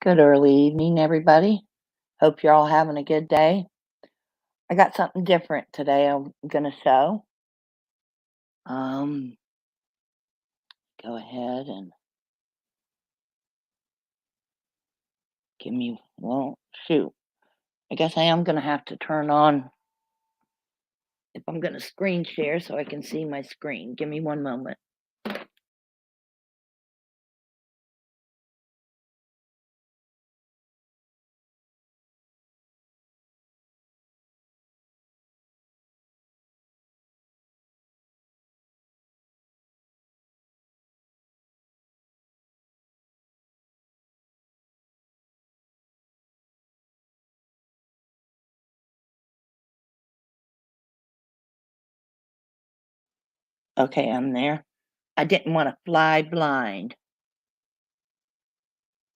Good early evening, everybody. Hope you're all having a good day. I got something different today I'm going to show. Um, Go ahead and give me, well, shoot. I guess I am going to have to turn on if I'm going to screen share so I can see my screen. Give me one moment. Okay, I'm there. I didn't want to fly blind.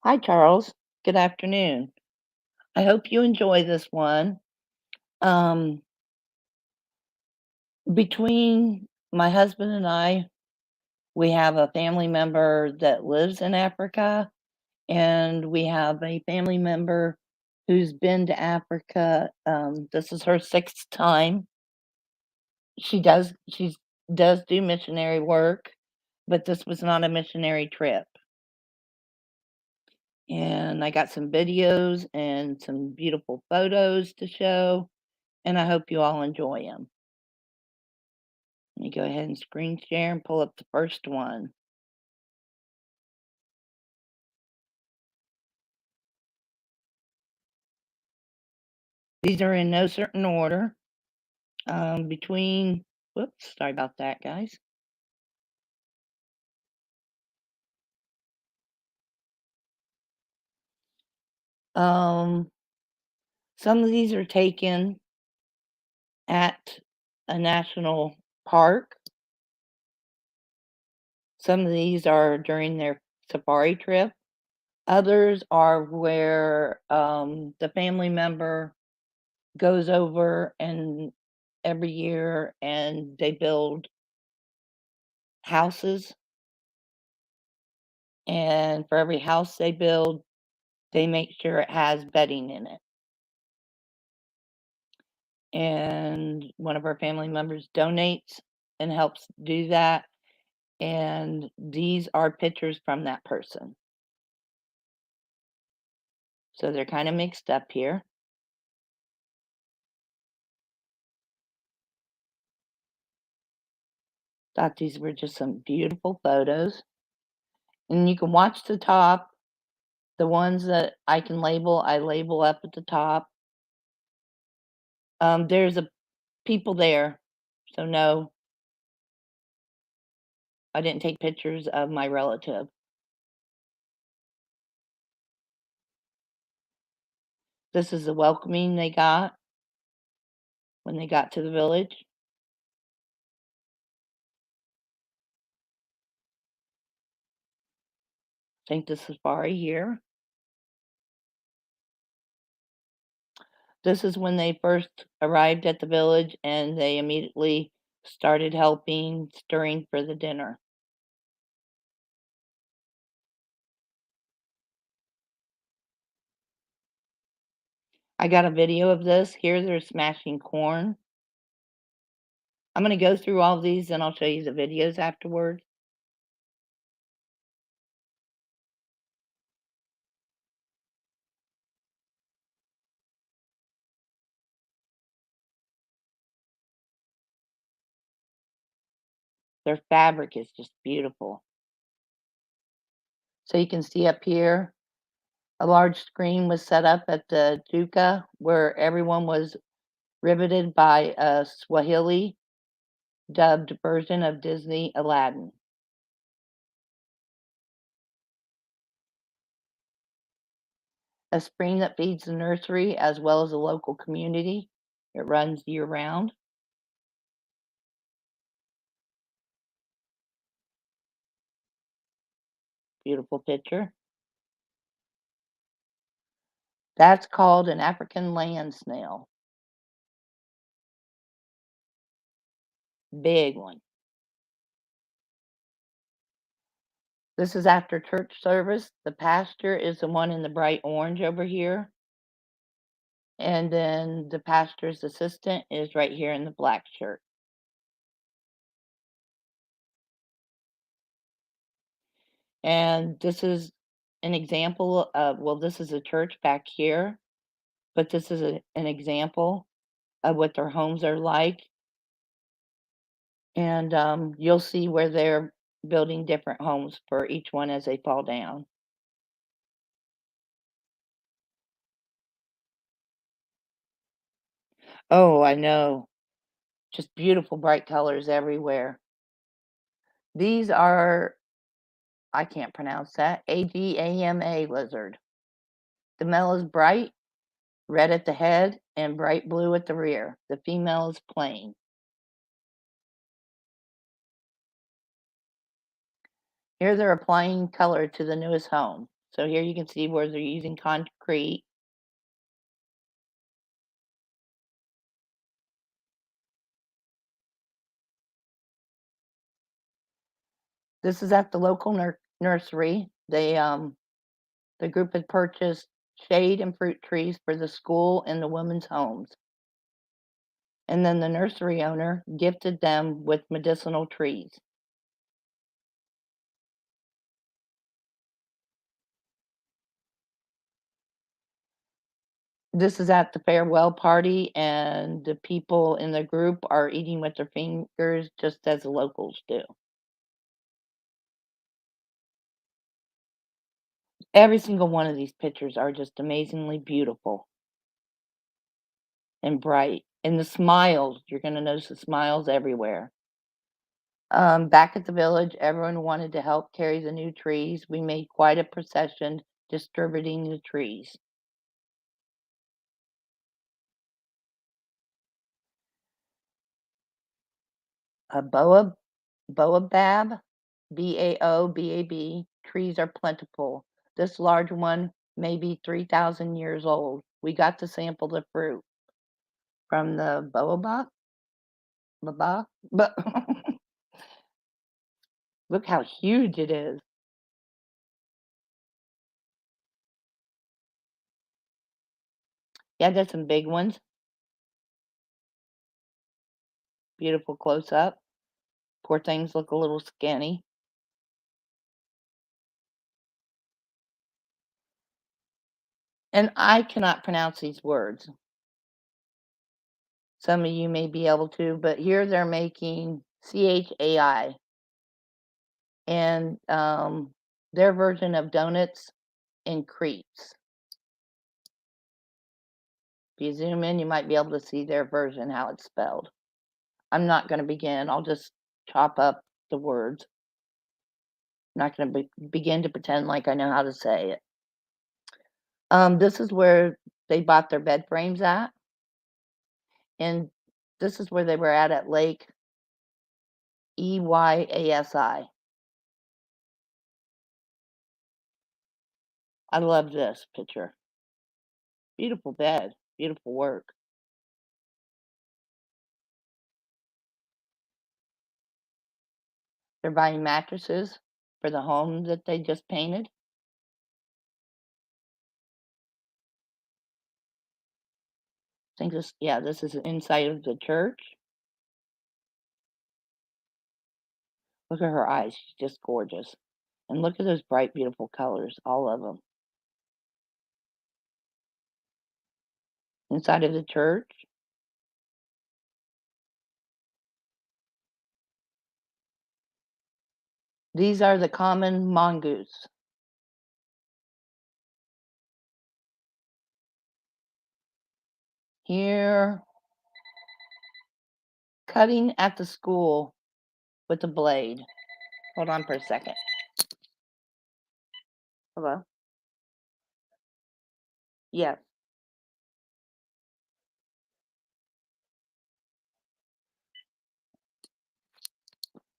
Hi, Charles. Good afternoon. I hope you enjoy this one. Um, Between my husband and I, we have a family member that lives in Africa, and we have a family member who's been to Africa. This is her sixth time. She does do missionary work, but this was not a missionary trip. And I got some videos and some beautiful photos to show, and I hope you all enjoy them. Let me go ahead and screen share and pull up the first one. These are in no certain order. Between, whoops, sorry about that, guys. Um, some of these are taken at a national park. Some of these are during their safari trip. Others are where the family member goes over and every year and they build houses. And for every house they build, they make sure it has bedding in it. And one of our family members donates and helps do that. And these are pictures from that person. So they're kind of mixed up here. Thought these were just some beautiful photos. And you can watch the top. The ones that I can label, I label up at the top. There's a people there. So no, I didn't take pictures of my relative. This is the welcoming they got when they got to the village. I think the safari here. This is when they first arrived at the village and they immediately started helping stirring for the dinner. I got a video of this. Here they're smashing corn. I'm going to go through all these and I'll show you the videos afterwards. Their fabric is just beautiful. So you can see up here, a large screen was set up at the Duka where everyone was riveted by a Swahili dubbed version of Disney Aladdin. A spring that feeds the nursery as well as the local community. It runs year round. Beautiful picture. That's called an African land snail. Big one. This is after church service. The pastor is the one in the bright orange over here, and then the pastor's assistant is right here in the black shirt. And this is an example of, well, this is a church back here, but this is an example of what their homes are like. And you'll see where they're building different homes for each one as they fall down. Oh, I know. Just beautiful bright colors everywhere. These are, I can't pronounce that, Agama lizard. The male is bright red at the head and bright blue at the rear. The female is plain. Here they're applying color to the newest home. So here you can see where they're using concrete. This is at the local nursery. The group had purchased shade and fruit trees for the school and the women's homes. And then the nursery owner gifted them with medicinal trees. This is at the farewell party, and the people in the group are eating with their fingers just as the locals do. Every single one of these pictures are just amazingly beautiful and bright. And the smiles, you're going to notice the smiles everywhere. Back at the village, everyone wanted to help carry the new trees. We made quite a procession distributing the trees. A baobab, Baobab, trees are plentiful. This large one may be 3,000 years old. We got to sample the fruit from the baobab. But look how huge it is. Yeah, there's some big ones. Beautiful close up. Poor things look a little skinny. And I cannot pronounce these words. Some of you may be able to, but here they're making CHAI and their version of donuts and crepes. If you zoom in, you might be able to see their version, how it's spelled. I'm not going to begin. I'll just chop up the words. I'm not going to begin to pretend like I know how to say it. This is where they bought their bed frames at. And this is where they were at Lake EYASI. I love this picture. Beautiful bed, beautiful work. They're buying mattresses for the home that they just painted. I think this, yeah, this is inside of the church. Look at her eyes, she's just gorgeous. And look at those bright, beautiful colors, all of them. Inside of the church, these are the common mongoose. Here, cutting at the school with a blade. Hold on for a second. Hello? Yes.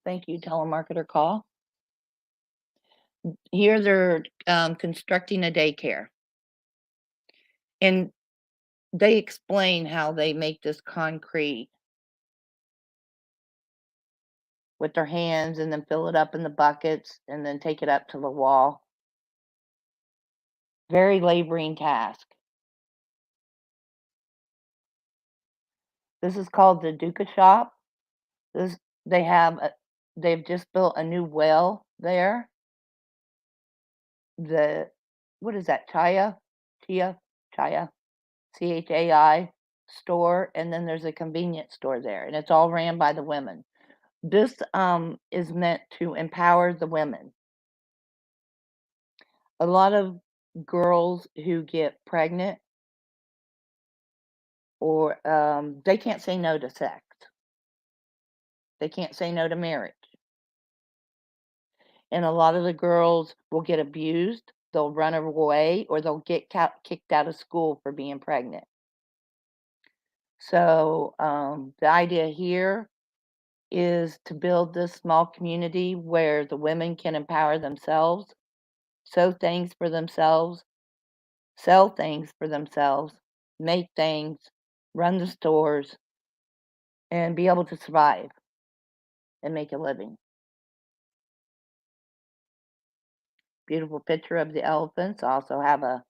Thank you, telemarketer call. Here they're constructing a daycare. And they explain how they make this concrete with their hands and then fill it up in the buckets and then take it up to the wall. Very laboring task. This is called the Duka Shop. This they have a, they've just built a new well there. The what is that? Chaya, CHAI store, and then there's a convenience store there, and it's all ran by the women. This is meant to empower the women. A lot of girls who get pregnant or they can't say no to sex. They can't say no to marriage. And a lot of the girls will get abused, they'll run away, or they'll get kicked out of school for being pregnant. So the idea here is to build this small community where the women can empower themselves, sew things for themselves, sell things for themselves, make things, run the stores, and be able to survive and make a living. Beautiful picture of the elephants. I also have a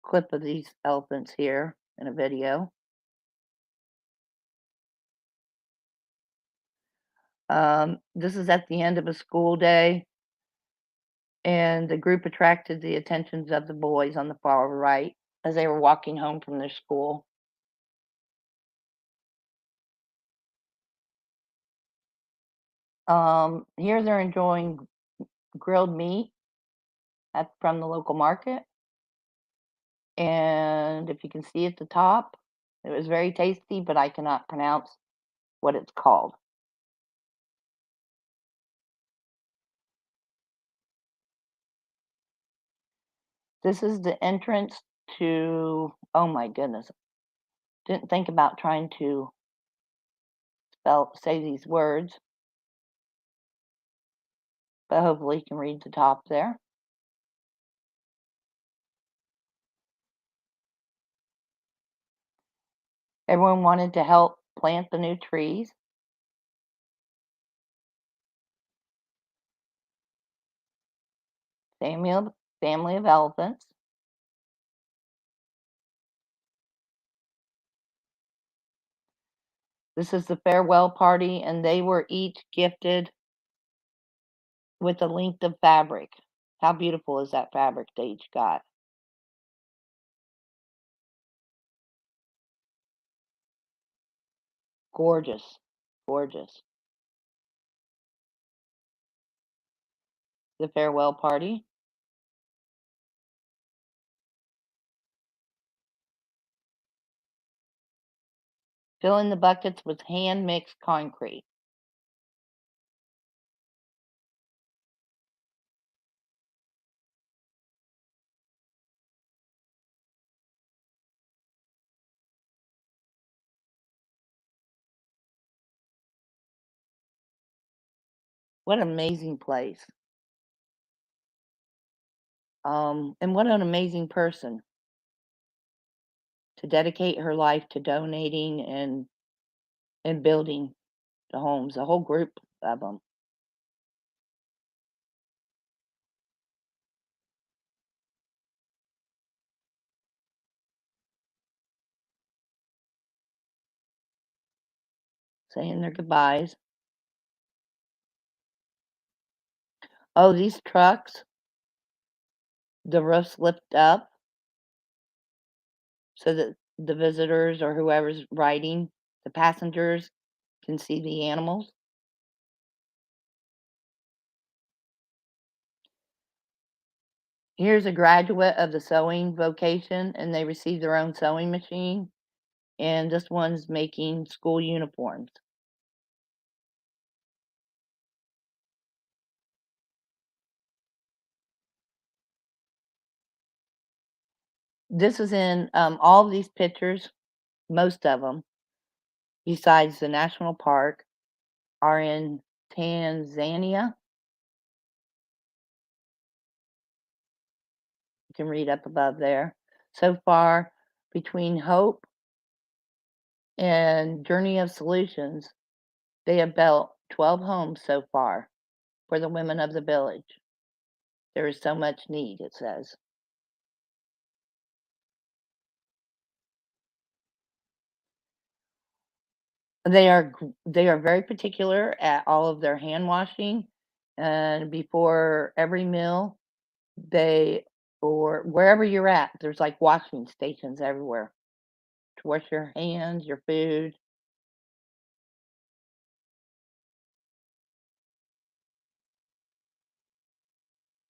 clip of these elephants here in a video. This is at the end of a school day, and the group attracted the attentions of the boys on the far right as they were walking home from their school. Here they're enjoying grilled meat from the local market. And if you can see at the top, it was very tasty, but I cannot pronounce what it's called. This is the entrance to, oh my goodness, didn't think about trying to say these words, but hopefully you can read the top there. Everyone wanted to help plant the new trees. Family of elephants. This is the farewell party, and they were each gifted with a length of fabric. How beautiful is that fabric they each got? Gorgeous, gorgeous. The farewell party. Filling the buckets with hand mixed concrete. What an amazing place. And what an amazing person to dedicate her life to donating and building the homes, a whole group of them. Saying their goodbyes. Oh, these trucks, the roofs lift up so that the visitors or whoever's riding, the passengers, can see the animals. Here's a graduate of the sewing vocation, and they received their own sewing machine. And this one's making school uniforms. This is in all of these pictures, most of them, besides the national park, are in Tanzania. You can read up above there. So far, between Hope and Journey of Solutions, they have built 12 homes so far for the women of the village. There is so much need, it says. They are very particular at all of their hand washing, and before every meal, they or wherever you're at, there's, like, washing stations everywhere to wash your hands, your food.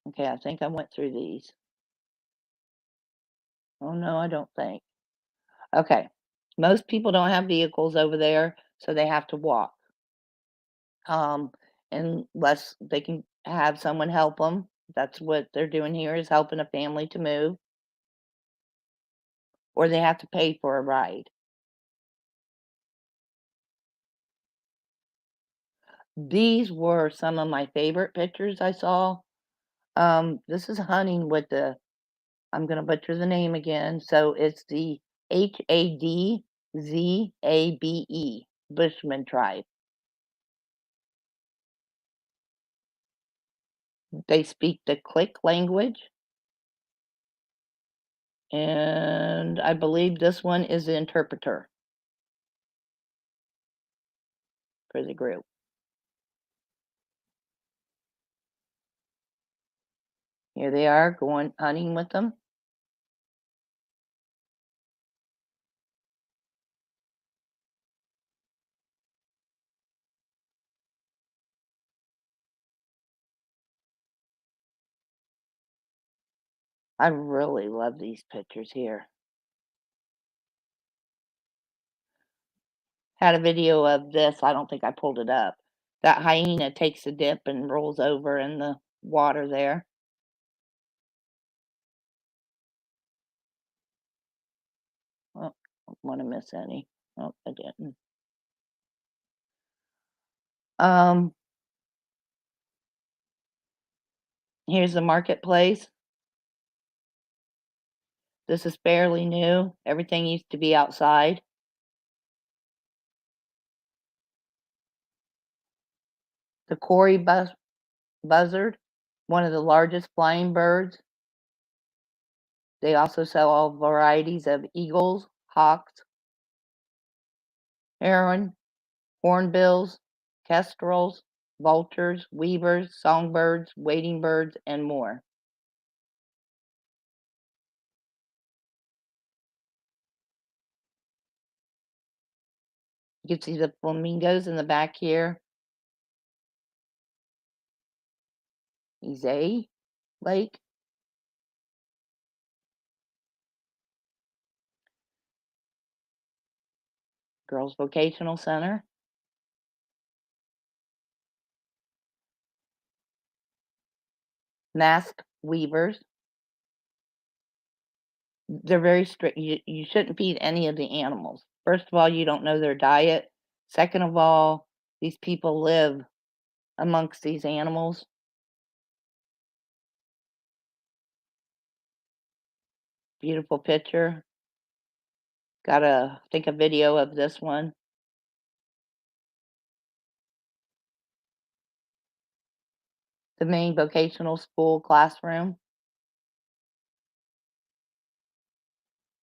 Okay, I think I went through these. Oh, no, I don't think. Okay. Most people don't have vehicles over there, so they have to walk, um, unless they can have someone help them. That's what they're doing here is helping a family to move, or they have to pay for a ride. These were some of my favorite pictures I saw. This is hunting with the I'm gonna butcher the name again, so it's the Hadzabe, Bushman tribe. They speak the Click language, and I believe this one is the interpreter for the group. Here they are going hunting with them. I really love these pictures here. Had a video of this, I don't think I pulled it up. That hyena takes a dip and rolls over in the water there. Oh, don't wanna miss any. Oh, I didn't. Um, Here's the marketplace. This is fairly new. Everything used to be outside. The buzzard, one of the largest flying birds. They also sell all varieties of eagles, hawks, heron, hornbills, kestrels, vultures, weavers, songbirds, wading birds, and more. You can see the flamingos in the back here. Izay Lake, Girls Vocational Center. Mask weavers. They're very strict. You shouldn't feed any of the animals. First of all, you don't know their diet. Second of all, these people live amongst these animals. Beautiful picture. Got a I think a video of this one. The main vocational school classroom.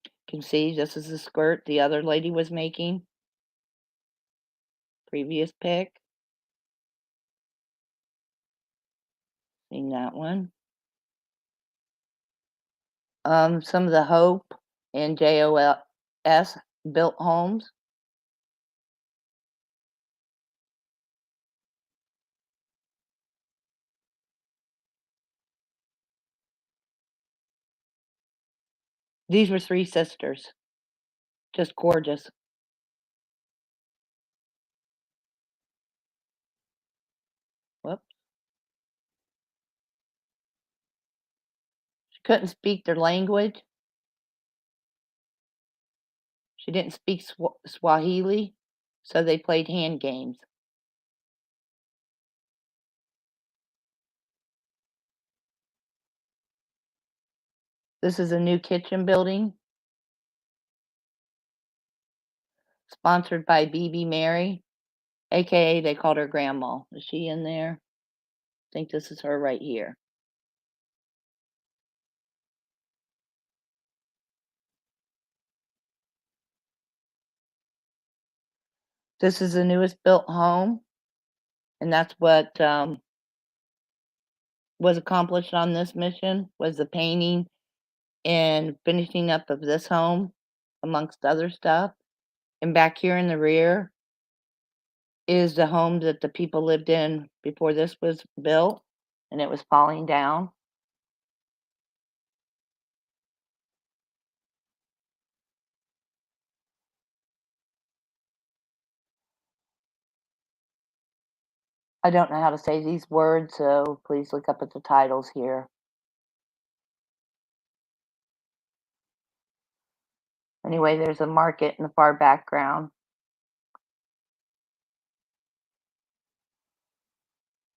You can see this is the skirt the other lady was making. Previous pic. Seen that one. Some of the Hope and JOS built homes. These were 3 sisters. Just gorgeous. Whoops. She couldn't speak their language. She didn't speak Swahili, so they played hand games. This is a new kitchen building sponsored by BB Mary. AKA they called her grandma. Is she in there? I think this is her right here. This is the newest built home, and that's what, was accomplished on this mission, was the painting and finishing up of this home, amongst other stuff. And back here in the rear is the home that the people lived in before this was built, and it was falling down. I don't know how to say these words, so please look up at the titles here. Anyway, there's a market in the far background.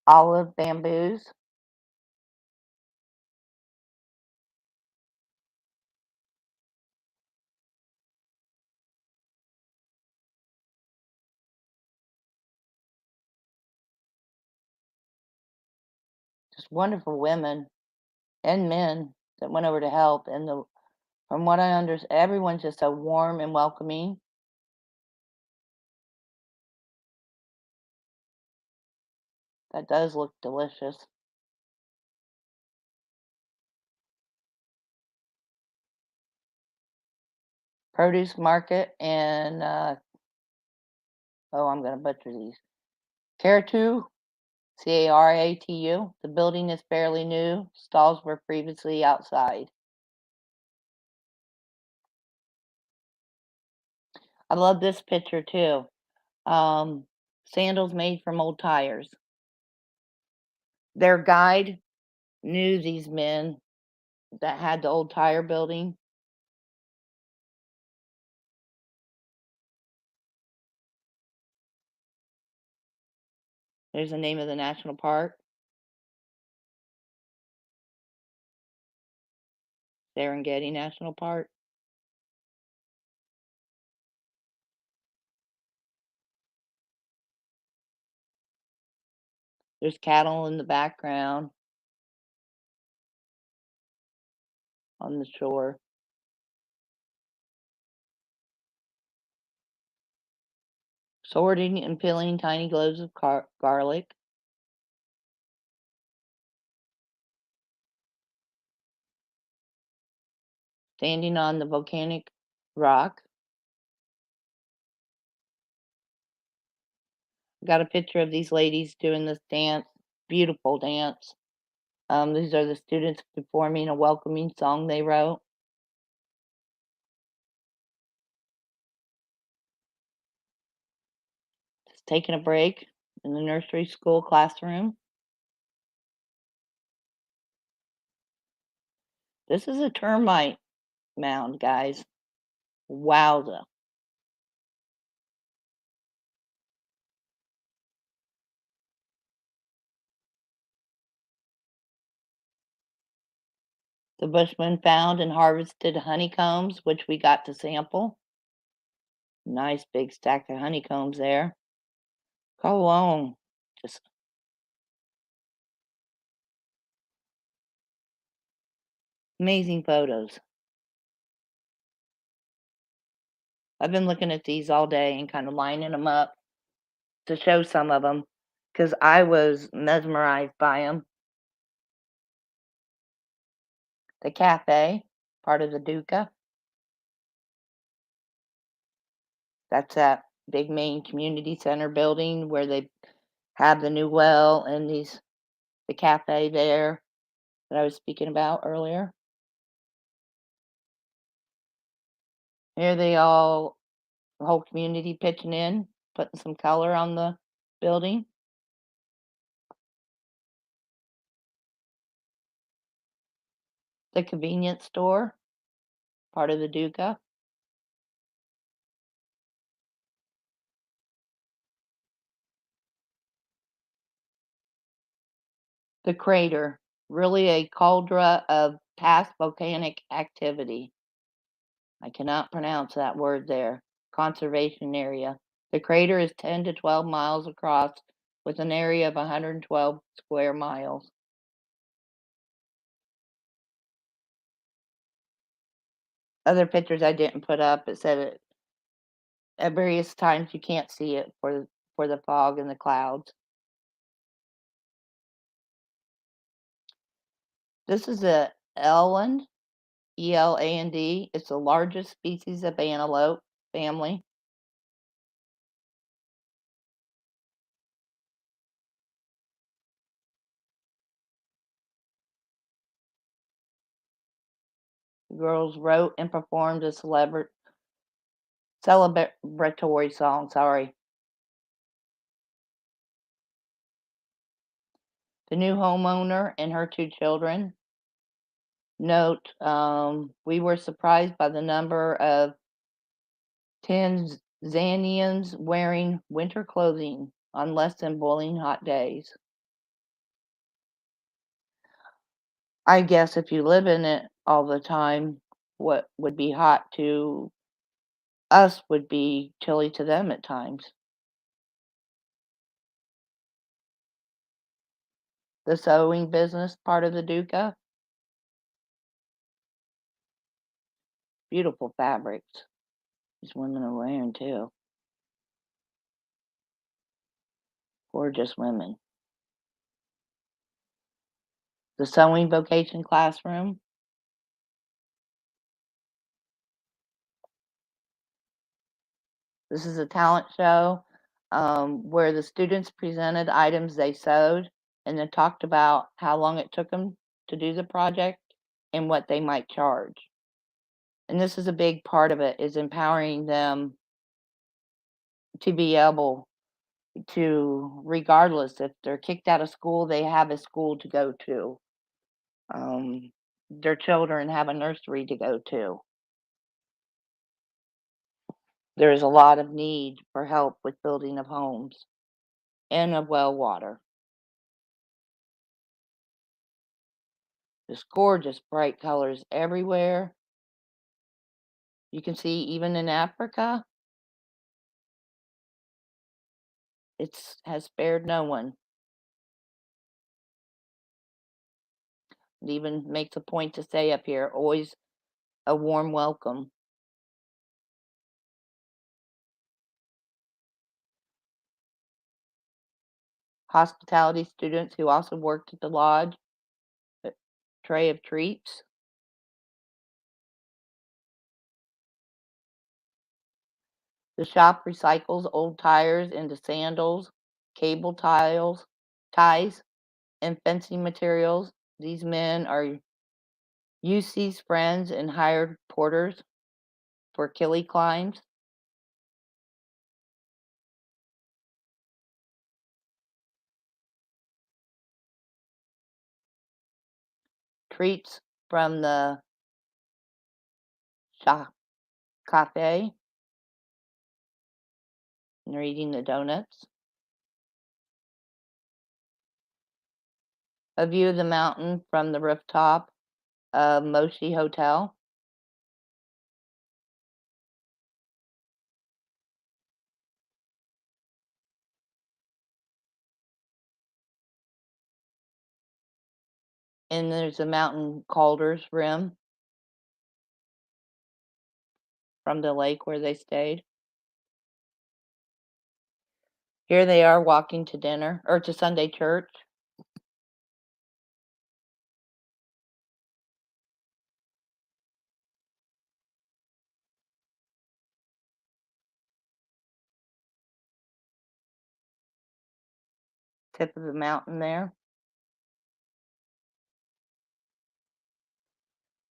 Olive bamboos. Just wonderful women and men that went over to help. And from what I understand, everyone's just so warm and welcoming. That does look delicious. Produce market and oh, I'm gonna butcher these. Caratu, Caratu. The building is fairly new. Stalls were previously outside. I love this picture too. Um, Sandals made from old tires. Their guide knew these men that had the old tire building. There's the name of the national park, Serengeti National Park. There's cattle in the background on the shore. Sorting and peeling tiny cloves of garlic. Standing on the volcanic rock. Got a picture of these ladies doing this dance, beautiful dance. These are the students performing a welcoming song they wrote. Just taking a break in the nursery school classroom. This is a termite mound, guys. Wowza. The Bushmen found and harvested honeycombs, which we got to sample. Nice big stack of honeycombs there. Cologne. Just amazing photos. I've been looking at these all day and kind of lining them up to show some of them because I was mesmerized by them. The cafe, part of the Duka. That's that big main community center building where they have the new well and the cafe there that I was speaking about earlier. Here they all, the whole community pitching in, putting some color on the building. The convenience store, part of the Duca. The crater, really a cauldron of past volcanic activity. I cannot pronounce that word there. Conservation area. The crater is 10 to 12 miles across with an area of 112 square miles. Other pictures I didn't put up, it said it at various times you can't see it for the fog and the clouds. This is a eland, eland. It's the largest species of antelope family. The girls wrote and performed a celebratory song, sorry. The new homeowner and her two children. Note, we were surprised by the number of Tanzanians wearing winter clothing on less than boiling hot days. I guess if you live in it all the time, what would be hot to us would be chilly to them at times. The sewing business part of the Duka, beautiful fabrics these women are wearing too. Gorgeous women. The sewing vocation classroom. This is a talent show where the students presented items they sewed and then talked about how long it took them to do the project and what they might charge. And this is a big part of it, is empowering them to be able to, regardless if they're kicked out of school, they have a school to go to. Their children have a nursery to go to. There is a lot of need for help with building of homes and of well water. There's gorgeous bright colors everywhere. You can see even in Africa, it has spared no one. It even makes a point to say up here, always a warm welcome. Hospitality students who also worked at the lodge, a tray of treats. The shop recycles old tires into sandals, cable ties, and fencing materials. These men are UC's friends and hired porters for Killy climbs. Treats from the shop cafe, and they're eating the donuts. A view of the mountain from the rooftop of Moshi Hotel. And there's a mountain Calder's rim from the lake where they stayed. Here they are walking to dinner or to Sunday church. Tip of the mountain there.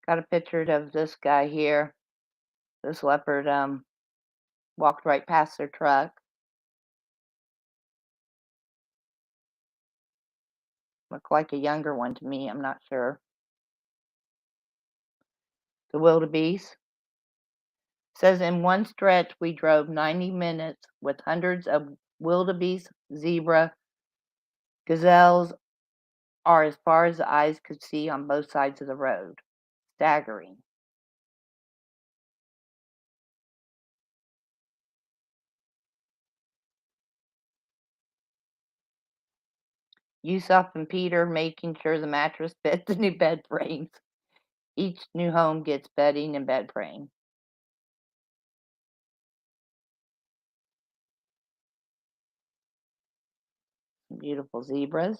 Got a picture of this guy here. This leopard walked right past their truck. Looked like a younger one to me, I'm not sure. The wildebeest. Says in one stretch we drove 90 minutes with hundreds of wildebeest, zebra, gazelles are as far as the eyes could see on both sides of the road. Staggering. Yusuf and Peter making sure the mattress fits the new bed frames. Each new home gets bedding and bed frame. Beautiful zebras.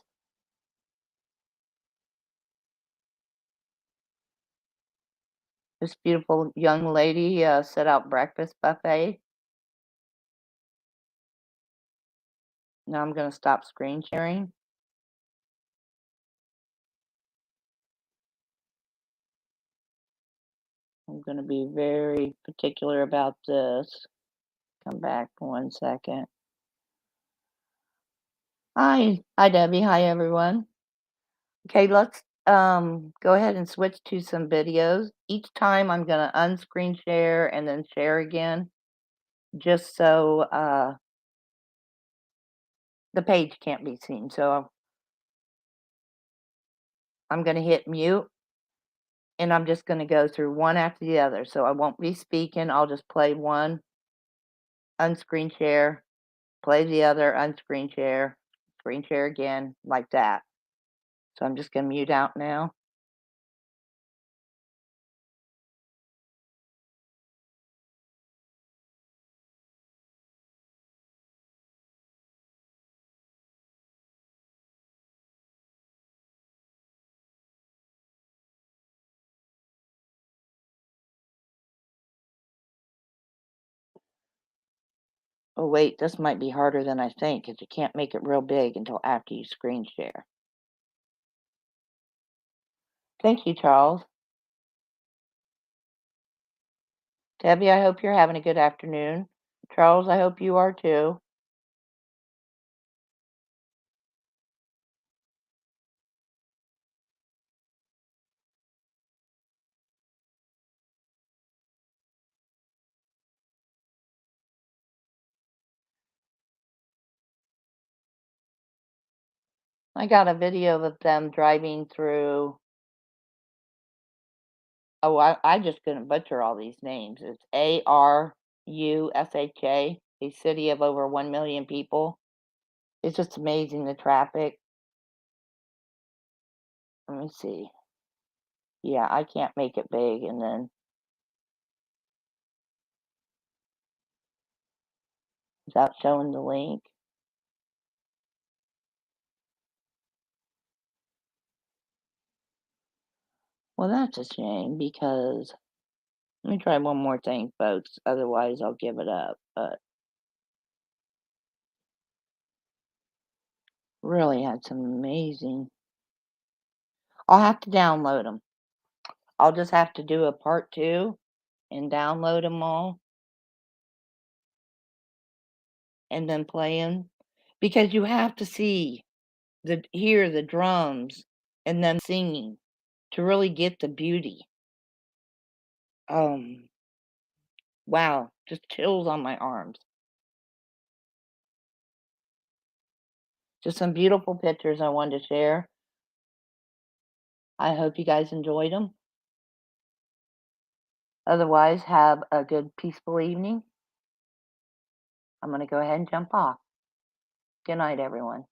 This beautiful young lady set out breakfast buffet. Now I'm going to stop screen sharing. I'm going to be very particular about this. Come back 1 second. Hi, Debbie. Hi, everyone. Okay, let's go ahead and switch to some videos. Each time I'm going to unscreen share and then share again, just so the page can't be seen. So I'm going to hit mute, and I'm just going to go through one after the other. So I won't be speaking. I'll just play one, unscreen share, play the other, unscreen share, screen share again, like that. So I'm just going to mute out now. Oh wait, this might be harder than I think, because you can't make it real big until after you screen share. Thank you, Charles. Debbie, I hope you're having a good afternoon. Charles, I hope you are too. I got a video of them driving through. Oh, I just couldn't butcher all these names. It's Arusha, a city of over 1 million people. It's just amazing, the traffic. Let me see. Yeah, I can't make it big, and then without showing the link. Well, that's a shame, because let me try one more thing, folks. Otherwise, I'll give it up. But really had some amazing. I'll have to download them. I'll just have to do a part 2 and download them all and then play them, because you have to hear the drums and them singing to really get the beauty. Wow, just chills on my arms. Just some beautiful pictures I wanted to share. I hope you guys enjoyed them. Otherwise, have a good, peaceful evening. I'm going to go ahead and jump off. Good night, everyone.